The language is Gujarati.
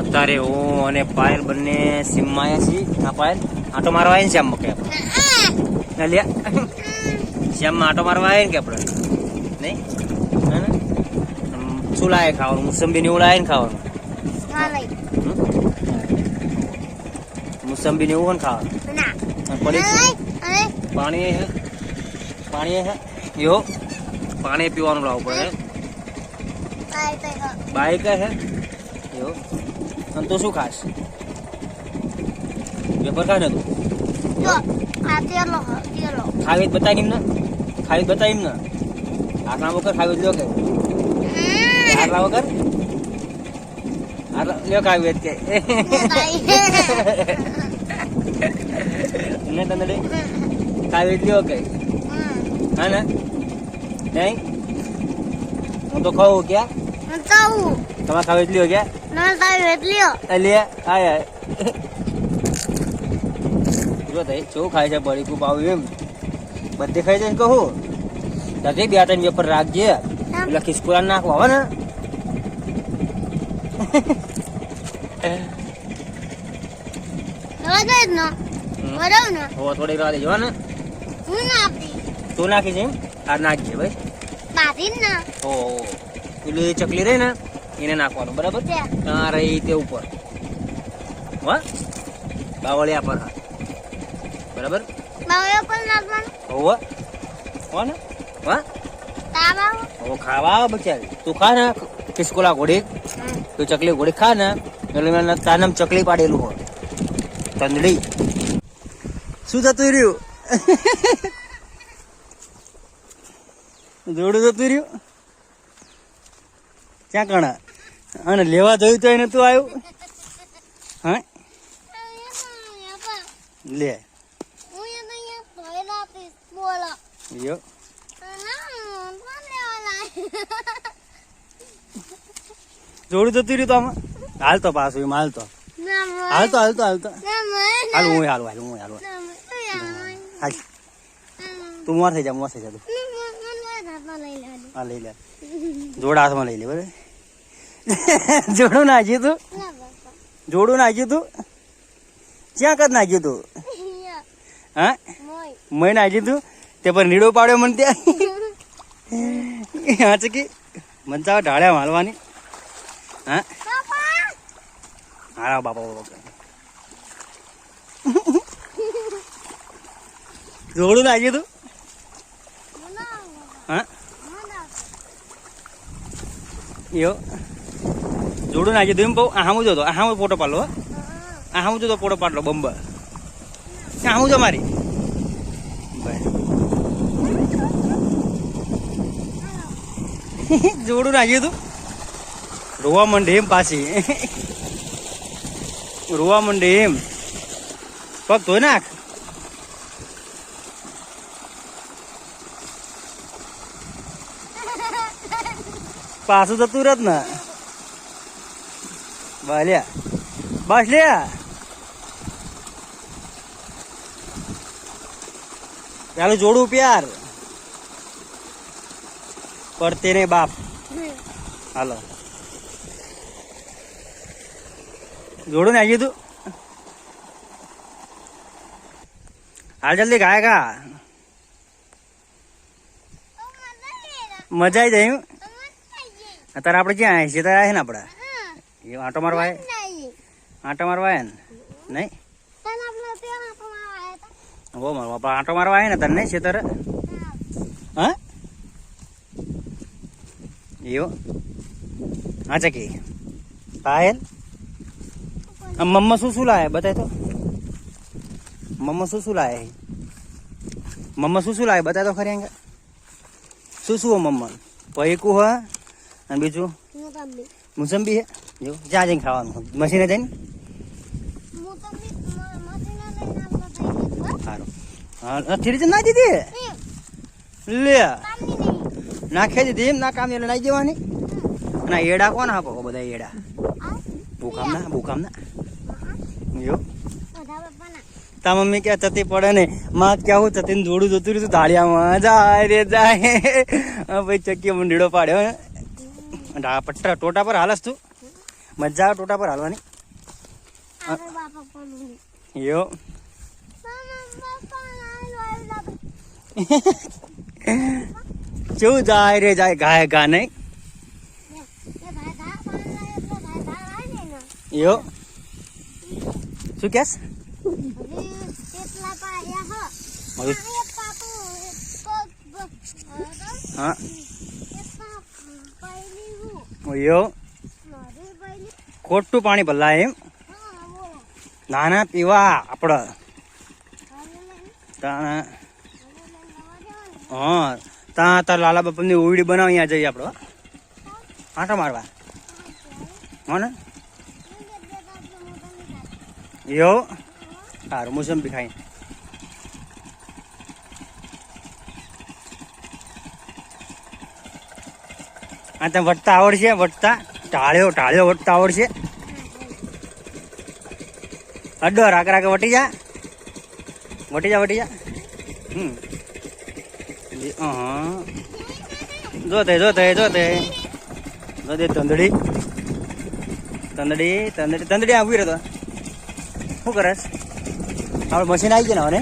અત્યારે હું અને પાયલ બંને સીમમાં આવ્યા છીએ. હા પાયલ આટો મારવા આવે ને શ્યામ કે શ્યામમાં આટો મારવા આવે ને કે આપણે નહીં હે ને શું લાવે ખાવાનું? મોસંબી ને એવું લાવે ને ખાવાનું? મોસંબી ને એવું ખાવાનું? પાણી હે પાણી હે યો પાણી પીવાનું લાવવું પડે. બાઈક હે યો અને તું શું ખાસ? પેપર ખા ને તું ખાવી બતાવી ને ખાવી બતાવી ને આટલા વગર ખાવી લ્યો કે આટલા વગર આટલા લ્યો ખાવી કે ને તને ખાવી લ્યો કે હા ને નહીં હું તો ખાવું ક્યાં તમારે ખાવી લ્યો ક્યાં લે આય જો થઈ શું ખાય છે બળીકું પાવું એમ બધે ખાઈ જાય કહું ત્યાંથી 2-3 વેપર રાખજે એટલે ખિસકુરા નાખવા આવે ને થોડી રાહ દેજો ને તું નાખી છે એમ આ નાખજે ભાઈ ઓ પેલી ચકલી રહી ને એને નાખવાનું બરાબર ત્યાં રહી તે ઉપર વાહ બાવળિયા પર બરાબર હોવા હો ને વાહ ઓ ખાવા આવે બચારી તું ખા ને ખિસકોલા ઘોડી તું ચકલી ઘોડી ખા ને એટલે મેં તાનમ ચકલી પાડેલું હોય તંદડી શું થતું રહ્યું જોડું થતું રહ્યું ક્યાં કણા અને લેવા જોયું તો એને તું આવ્યું હા લે યો જોડું જતું રહ્યું તો આમાં હાલતો પાછું એમ હાલતો હાલતો હાલતો હાલતો હાલ હું હાલ તું મોર થઈ જા તું હા લઈ લે જોડા હાથમાં લઈ લે બરાબર જોડું નાખ્યું તું જોડું નાખ્યું તું ક્યાં કદ નાખ્યું તું હા મય નાખ્યું તું તે પર નીડો પાડ્યો મને ત્યાં હા ચકી મજા ઢાળ્યા માલવાની હા હા બાપા જોડું નાખ્યું તું હા યો જોડું નાખ્યું તું એમ બહુ આહામું જોતો આહામું ફોટો પાડલો આહામું જોતો ફોટો પાડલો બંબર આહામું જો મારી જોડું નાખ્યું તું રોવા માંડે એમ પાછી રોવા માંડે એમ પગ ધોઈ નાખ પાછું જતું રત ને બાલ્યા બસ લે પેલું જોડું પ્યાર પડતે ને બાપ હાલો જોડું ને આવી તું હાલ જલ્દી ગાય કા મજા આવી જાય અત્યારે આપડે ક્યાં આવી સીધા આવે ને આપડે એ આંટો મારવા આંટો મારવા આવે ને નહીં હો મારવા આંટો મારવા આવે ને તને નહીં સીધા હા એવો હા ચકી પાયલ મમ્મા શું લાવે બતાય તો મમ્મા શું લાવે મમ્મા શું લાવે બતાય તો ખરી અંગે શું મમ્મા પૈકું હા અને બીજું મોસંબી હે જો જ્યાં જઈને ખાવાનું મશીને જઈને સારું હા ઠીક ના દીધી લે નાખી દીધી એમ ના કામ એટલે નાઈ દેવાની ના એડા કોણ આપો બધા એડા ભૂકામ ના યો તા મમ્મી ક્યાં ચતી પડે ને માં ક્યાં ચતી જોડું જતું રહ્યું ધાડિયામાં જાય રે જાય ભાઈ ચક્કી મંડીડો પાડ્યો પટ્ટા ટોટા પર હાલસ તું મજા આવે ટોટા પર હાલવાની યો કેવું જાય રે જાય ગાય ગા નહીં યો શું કેસ હા યો ખોટું પાણી ભલાય એમ નાના પીવા આપડે હા ત્યાં તાર લાલા બાપા ની ઓવડી બનાવ અહીંયા જઈએ આપડે આંટા મારવા હો ને યો સારું મોસંબી ખાઈ આ તમે વટતા આવડશે વટતા ટાળ્યો વટતા આવડશે અડો રાક રાકે વટી જા જોતે તંદડી આવી રહ્યો શું કરસ આપણે મશીન આવી ગયા ને